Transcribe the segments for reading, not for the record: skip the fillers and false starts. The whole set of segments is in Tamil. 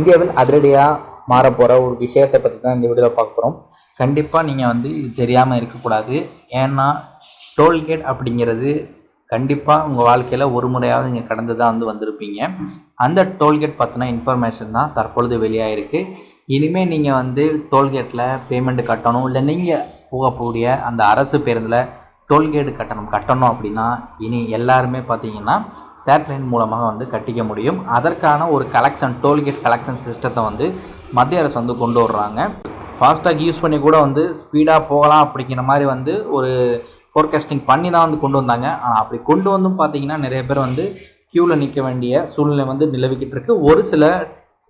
இந்தியாவில் அதிரடியாக மாறப்போகிற ஒரு விஷயத்தை பற்றி தான் இந்த வீடியோவில் பார்க்க போகிறோம். கண்டிப்பாக நீங்கள் வந்து இது தெரியாமல் இருக்கக்கூடாது. ஏன்னா டோல்கேட் அப்படிங்கிறது கண்டிப்பாக உங்கள் வாழ்க்கையில் ஒரு முறையாவது நீங்கள் கடந்து தான் வந்திருப்பீங்க. அந்த டோல்கேட் பற்றின இன்ஃபர்மேஷன் தான் தற்பொழுது வெளியாகிருக்கு. இனிமேல் நீங்கள் வந்து டோல்கேட்டில் பேமெண்ட்டு கட்டணும், இல்லை நீங்கள் போகக்கூடிய அந்த அரசு பேருந்தில் டோல்கேட் கட்டணும் அப்படின்னா இனி எல்லாருமே பார்த்தீங்கன்னா சேட்டலைட் மூலமாக வந்து கட்டிக்க முடியும். அதற்கான ஒரு டோல்கேட் கலெக்ஷன் சிஸ்டத்தை வந்து மத்திய அரசு வந்து கொண்டு வர்றாங்க. ஃபாஸ்டாக் யூஸ் பண்ணி கூட வந்து ஸ்பீடாக போகலாம் அப்படிங்கிற மாதிரி வந்து ஒரு ஃபோர்காஸ்டிங் பண்ணி தான் வந்து கொண்டு வந்தாங்க. ஆனால் அப்படி கொண்டு வந்தும் பார்த்தீங்கன்னா நிறைய பேர் வந்து க்யூவில் நிற்க வேண்டிய சூழ்நிலை வந்து நிலவிக்கிட்டு இருக்குது. ஒரு சில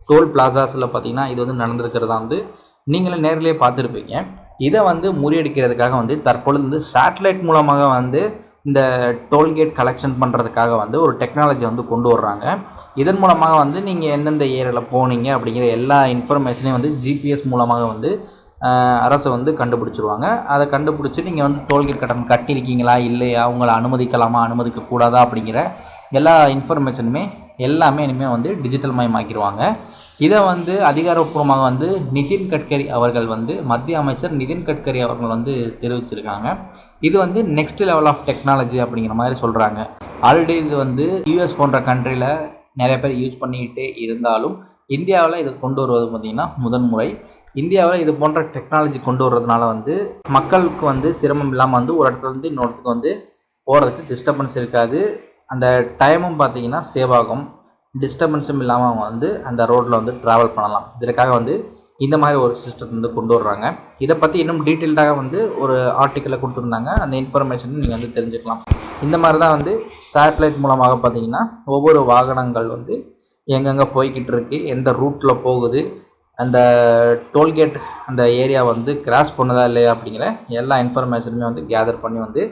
டோல் பிளாசாஸில் பார்த்தீங்கன்னா இது வந்து நடந்திருக்கிறதா வந்து நீங்களே நேரிலேயே பார்த்துருப்பீங்க. இதை வந்து முறியடிக்கிறதுக்காக வந்து தற்பொழுது வந்து சேட்டலைட் மூலமாக வந்து இந்த டோல்கேட் கலெக்ஷன் பண்ணுறதுக்காக வந்து ஒரு டெக்னாலஜி வந்து கொண்டு வர்றாங்க. இதன் மூலமாக வந்து நீங்கள் எந்தெந்த ஏரியாவில் போனீங்க அப்படிங்கிற எல்லா இன்ஃபர்மேஷனையும் வந்து ஜிபிஎஸ் மூலமாக வந்து அரசு வந்து கண்டுபிடிச்சிருவாங்க. அதை கண்டுபிடிச்சி நீங்கள் வந்து டோல்கேட் கட்டணம் கட்டியிருக்கீங்களா இல்லையா, உங்களை அனுமதிக்கலாமா அனுமதிக்கக்கூடாதா அப்படிங்கிற எல்லா இன்ஃபர்மேஷனுமே எல்லாமே இனிமேல் வந்து டிஜிட்டல் மயமாக்கிடுவாங்க. இதை வந்து அதிகாரப்பூர்வமாக வந்து நிதின் கட்கரி அவர்கள் வந்து மத்திய அமைச்சர் நிதின் கட்கரி அவர்கள் வந்து தெரிவிச்சிருக்காங்க. இது வந்து நெக்ஸ்ட் லெவல் ஆஃப் டெக்னாலஜி அப்படிங்கிற மாதிரி சொல்கிறாங்க. ஆல்ரெடி இது வந்து யூஎஸ் போன்ற கண்ட்ரியில் நிறைய பேர் யூஸ் பண்ணிக்கிட்டே இருந்தாலும் இந்தியாவில் இதை கொண்டு வருவது பார்த்திங்கன்னா முதன்முறை. இந்தியாவில் இது போன்ற டெக்னாலஜி கொண்டு வர்றதுனால வந்து மக்களுக்கு வந்து சிரமம் இல்லாமல் வந்து ஒரு இடத்துல வந்து இன்னொரு இடத்துக்கு வந்து போகிறதுக்கு டிஸ்டர்பன்ஸ் இருக்காது. அந்த டைமும் பார்த்திங்கன்னா சேவ் ஆகும். டிஸ்டர்பன்ஸும் இல்லாமல் அவங்க வந்து அந்த ரோட்டில் வந்து ட்ராவல் பண்ணலாம். இதற்காக வந்து இந்த மாதிரி ஒரு சிஸ்டத்தை வந்து கொண்டு வர்றாங்க. இதை பற்றி இன்னும் டீட்டெயில்டாக வந்து ஒரு ஆர்டிக்கலில் கொடுத்துருந்தாங்க. அந்த இன்ஃபர்மேஷன் நீங்கள் வந்து தெரிஞ்சுக்கலாம். இந்த மாதிரி தான் வந்து சேட்டலைட் மூலமாக பார்த்திங்கன்னா ஒவ்வொரு வாகனங்கள் வந்து எங்கெங்கே போய்கிட்டு இருக்குது, எந்த ரூட்டில் போகுது, அந்த டோல்கேட் அந்த ஏரியா வந்து கிராஸ் பண்ணுதா இல்லையா அப்படிங்கிற எல்லா இன்ஃபர்மேஷனுமே வந்து கேதர் பண்ணி வந்து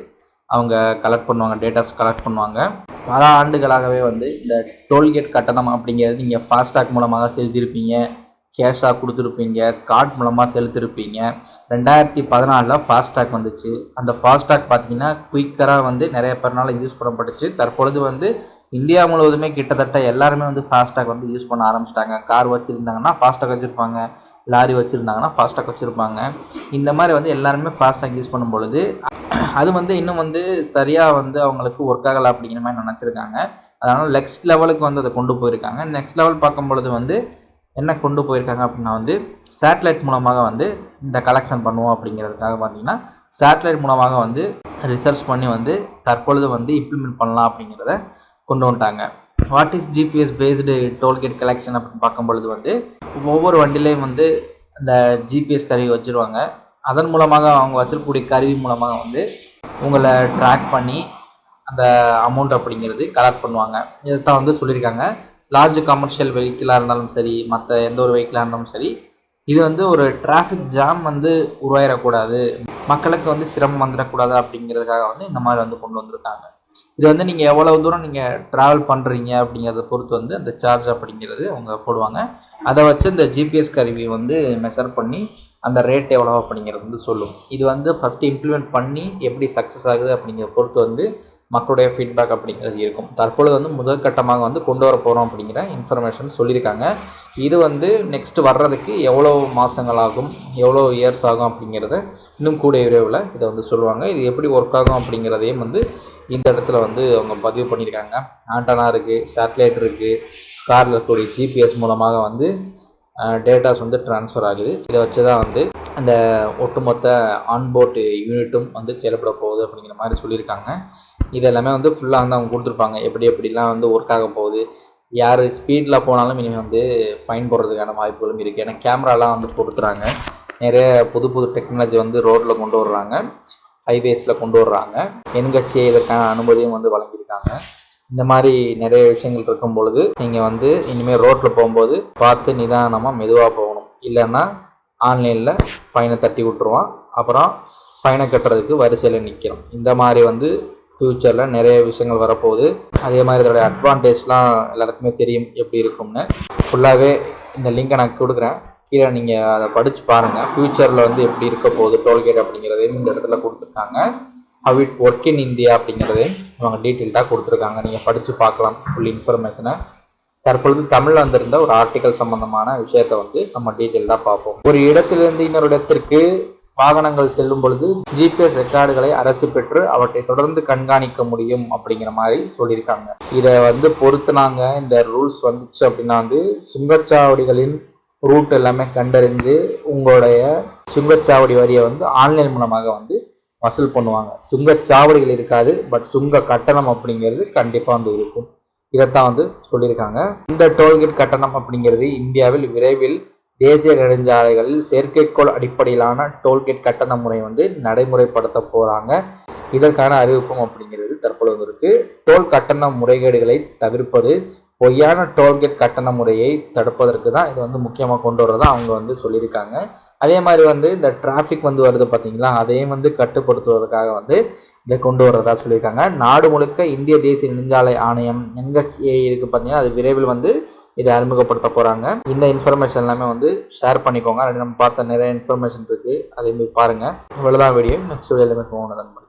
அவங்க கலெக்ட் பண்ணுவாங்க, டேட்டாஸ் கலெக்ட் பண்ணுவாங்க. பல ஆண்டுகளாகவே வந்து இந்த டோல்கேட் கட்டணம் அப்படிங்கிறது நீங்கள் ஃபாஸ்டாக் மூலமாக செலுத்தியிருப்பீங்க, கேஷாக கொடுத்துருப்பீங்க, கார்டு மூலமாக செலுத்திருப்பீங்க. 2014 ஃபாஸ்டாக் வந்துச்சு. அந்த ஃபாஸ்டாக் பார்த்திங்கன்னா குயிக்கராக வந்து நிறைய பேர்னால யூஸ் பண்ணப்பட்டுச்சு. தற்பொழுது வந்து இந்தியா முழுவதுமே கிட்டத்தட்ட எல்லாருமே வந்து ஃபாஸ்டாக் வந்து யூஸ் பண்ண ஆரம்பிச்சிட்டாங்க. கார் வச்சுருந்தாங்கன்னா ஃபாஸ்டாக் வச்சுருப்பாங்க, லாரி வச்சுருந்தாங்கன்னா ஃபாஸ்டாக் வச்சுருப்பாங்க. இந்த மாதிரி வந்து எல்லாருமே ஃபாஸ்டாக் யூஸ் பண்ணும் பொழுது அது வந்து இன்னும் வந்து சரியாக வந்து அவங்களுக்கு ஒர்க் ஆகலை அப்படிங்கிற மாதிரி நினச்சிருக்காங்க. அதனால் நெக்ஸ்ட் லெவலுக்கு வந்து அதை கொண்டு போயிருக்காங்க. நெக்ஸ்ட் லெவல் பார்க்கும் பொழுது வந்து என்ன கொண்டு போயிருக்காங்க அப்படின்னா வந்து சேட்டலைட் மூலமாக வந்து இந்த கலெக்ஷன் பண்ணுவோம் அப்படிங்கிறதுக்காக பார்த்தீங்கன்னா சேட்டலைட் மூலமாக வந்து ரிசர்ச் பண்ணி வந்து தற்பொழுது வந்து இம்ப்ளிமெண்ட் பண்ணலாம் அப்படிங்கிறத கொண்டு வந்துட்டாங்க. What is GPS based tollgate collection அப்படின்னு பார்க்கும் பொழுது வந்து ஒவ்வொரு வண்டிலையும் வந்து இந்த ஜிபிஎஸ் கருவி வச்சுருவாங்க. அதன் மூலமாக அவங்க வச்சிருக்கக்கூடிய கருவி மூலமாக வந்து உங்களை ட்ராக் பண்ணி அந்த அமௌண்ட் அப்படிங்கிறது கலெக்ட் பண்ணுவாங்க. இதைத்தான் வந்து சொல்லியிருக்காங்க. லார்ஜ் கமர்ஷியல் வெஹிக்கிளாக இருந்தாலும் சரி, மற்ற எந்த ஒரு வெஹிக்கிளாக இருந்தாலும் சரி, இது வந்து ஒரு டிராஃபிக் ஜாம் வந்து உருவாயிடக்கூடாது, மக்களுக்கு வந்து சிரமம் வந்துடக்கூடாது அப்படிங்கிறதுக்காக வந்து இந்த மாதிரி வந்து கொண்டு வந்திருக்காங்க. இது வந்து நீங்கள் எவ்வளோ தூரம் நீங்கள் ட்ராவல் பண்ணுறீங்க அப்படிங்கிறத பொறுத்து வந்து அந்த சார்ஜ் அப்படிங்கிறது அவங்க போடுவாங்க. அதை வச்சு இந்த ஜிபிஎஸ் கருவி வந்து மெஷர் பண்ணி அந்த ரேட் எவ்வளோ அப்படிங்கிறது வந்து சொல்லும். இது வந்து ஃபஸ்ட்டு இம்ப்ளிமெண்ட் பண்ணி எப்படி சக்ஸஸ் ஆகுது அப்படிங்கிறத பொறுத்து வந்து மக்களுடைய ஃபீட்பேக் அப்படிங்கிறது இருக்கும். தற்பொழுது வந்து முதல் கட்டமாக வந்து கொண்டு வர போகிறோம் அப்படிங்கிற இன்ஃபர்மேஷன் சொல்லியிருக்காங்க. இது வந்து நெக்ஸ்ட்டு வர்றதுக்கு எவ்வளோ மாதங்கள் ஆகும், எவ்வளோ இயர்ஸ் ஆகும் அப்படிங்கிறத இன்னும் கூடிய விரைவில் இதை வந்து சொல்லுவாங்க. இது எப்படி ஒர்க் ஆகும் அப்படிங்கிறதையும் வந்து இந்த இடத்துல வந்து அவங்க பதிவு பண்ணியிருக்காங்க. ஆண்டனா இருக்குது, சேட்டலைட் இருக்குது, காரில் இருக்கக்கூடிய ஜிபிஎஸ் மூலமாக வந்து டேட்டாஸ் வந்து ட்ரான்ஸ்ஃபர் ஆகுது. இதை வச்சு தான் வந்து அந்த ஒட்டுமொத்த ஆன்போர்ட் யூனிட்டும் வந்து செயல்பட போகுது அப்படிங்கிற மாதிரி சொல்லியிருக்காங்க. இது எல்லாமே வந்து ஃபுல்லாக வந்து அவங்க கொடுத்துருப்பாங்க. எப்படிலாம் வந்து ஒர்க் ஆக போகுது, யார் ஸ்பீடில் போனாலும் இனிமேல் வந்து ஃபைன் போடுறதுக்கான வாய்ப்புகளும் இருக்குது. ஏன்னா கேமராலாம் வந்து பொறுத்துறாங்க. நிறைய புது டெக்னாலஜி வந்து ரோட்டில் கொண்டு வர்றாங்க, ஹைவேஸில் கொண்டு வர்றாங்க. என்ஹெச்ஏ இதற்கான அனுமதியும் வந்து வழங்கியிருக்காங்க. இந்த மாதிரி நிறைய விஷயங்கள் இருக்கும் பொழுது நீங்கள் வந்து இனிமேல் ரோட்டில் போகும்போது பார்த்து நிதானமாக மெதுவாக போகணும். இல்லைன்னா ஆன்லைனில் ஃபைனை தட்டி விட்டுருவான், அப்புறம் ஃபைனை கட்டுறதுக்கு வரிசையில் நிற்கிறோம். இந்த மாதிரி வந்து ஃப்யூச்சரில் நிறைய விஷயங்கள் வரப்போகுது. அதே மாதிரி இதோடைய அட்வான்டேஜ்லாம் எல்லாருக்குமே தெரியும் எப்படி இருக்கும்னு. ஃபுல்லாகவே இந்த லிங்கை நான் கொடுக்குறேன், கீழே நீங்கள் அதை படித்து பாருங்கள். ஃப்யூச்சரில் வந்து எப்படி இருக்க போகுது டோல்கேட் அப்படிங்கிறதையும் இந்த இடத்துல கொடுத்துருக்காங்க. how it work in India அப்படிங்கிறது அவங்க டீட்டெயில்டாக கொடுத்துருக்காங்க. நீங்கள் படித்து பார்க்கலாம் ஃபுல் இன்ஃபர்மேஷனை. தற்பொழுது தமிழ்ல வந்திருந்த ஒரு ஆர்டிக்கல் சம்பந்தமான விஷயத்தை வந்து நம்ம டீட்டெயிலாக பார்ப்போம். ஒரு இடத்திலிருந்து இன்னொரு இடத்திற்கு வாகனங்கள் செல்லும் பொழுது ஜிபிஎஸ் ரெக்கார்டுகளை அரசு பெற்று அவற்றை தொடர்ந்து கண்காணிக்க முடியும் அப்படிங்கிற மாதிரி சொல்லியிருக்காங்க. இதை வந்து பொறுத்துனாங்க இந்த ரூல்ஸ் வந்துச்சு அப்படின்னா வந்து சுங்கச்சாவடிகளின் ரூட் எல்லாமே கண்டறிஞ்சு உங்களுடைய சுங்கச்சாவடி வரியை வந்து ஆன்லைன் மூலமாக வந்து வசூல் பண்ணுவாங்க. சுங்கச்சாவடிகள் இருக்காது, பட் சுங்க கட்டணம் அப்படிங்கிறது கண்டிப்பாக வந்து இருக்கும். இதைத்தான் வந்து சொல்லியிருக்காங்க. இந்த டோல்கேட் கட்டணம் அப்படிங்கிறது இந்தியாவில் விரைவில் தேசிய நெடுஞ்சாலைகளில் செயற்கைக்கோள் அடிப்படையிலான டோல்கேட் கட்டண முறை வந்து நடைமுறைப்படுத்த போகிறாங்க. இதற்கான அறிவிப்பும் அப்படிங்கிறது தற்பொழுது இருக்கு. டோல் கட்டண முறைகேடுகளை தவிர்ப்பது, பொய்யான டோல்கேட் கட்டண முறையை தடுப்பதற்கு தான் இது வந்து முக்கியமாக கொண்டு வரதா அவங்க வந்து சொல்லியிருக்காங்க. அதே மாதிரி வந்து இந்த டிராஃபிக் வந்து வருது பார்த்தீங்களா, அதையும் வந்து கட்டுப்படுத்துவதற்காக வந்து இதை கொண்டு வரதா சொல்லியிருக்காங்க. நாடு முழுக்க இந்திய தேசிய நெடுஞ்சாலை ஆணையம் NHAI இருக்குது பார்த்தீங்கன்னா, அது விரைவில் வந்து இதை அறிமுகப்படுத்த போகிறாங்க. இந்த இன்ஃபர்மேஷன் எல்லாமே வந்து ஷேர் பண்ணிக்கோங்க. நம்ம பார்த்த நிறைய இன்ஃபர்மேஷன் இருக்குது, அதே மாதிரி பாருங்கள். இவ்வளோதான் வீடியோ. நெக்ஸ்ட் வீடியோவில் போகணும் நண்பர்கள்.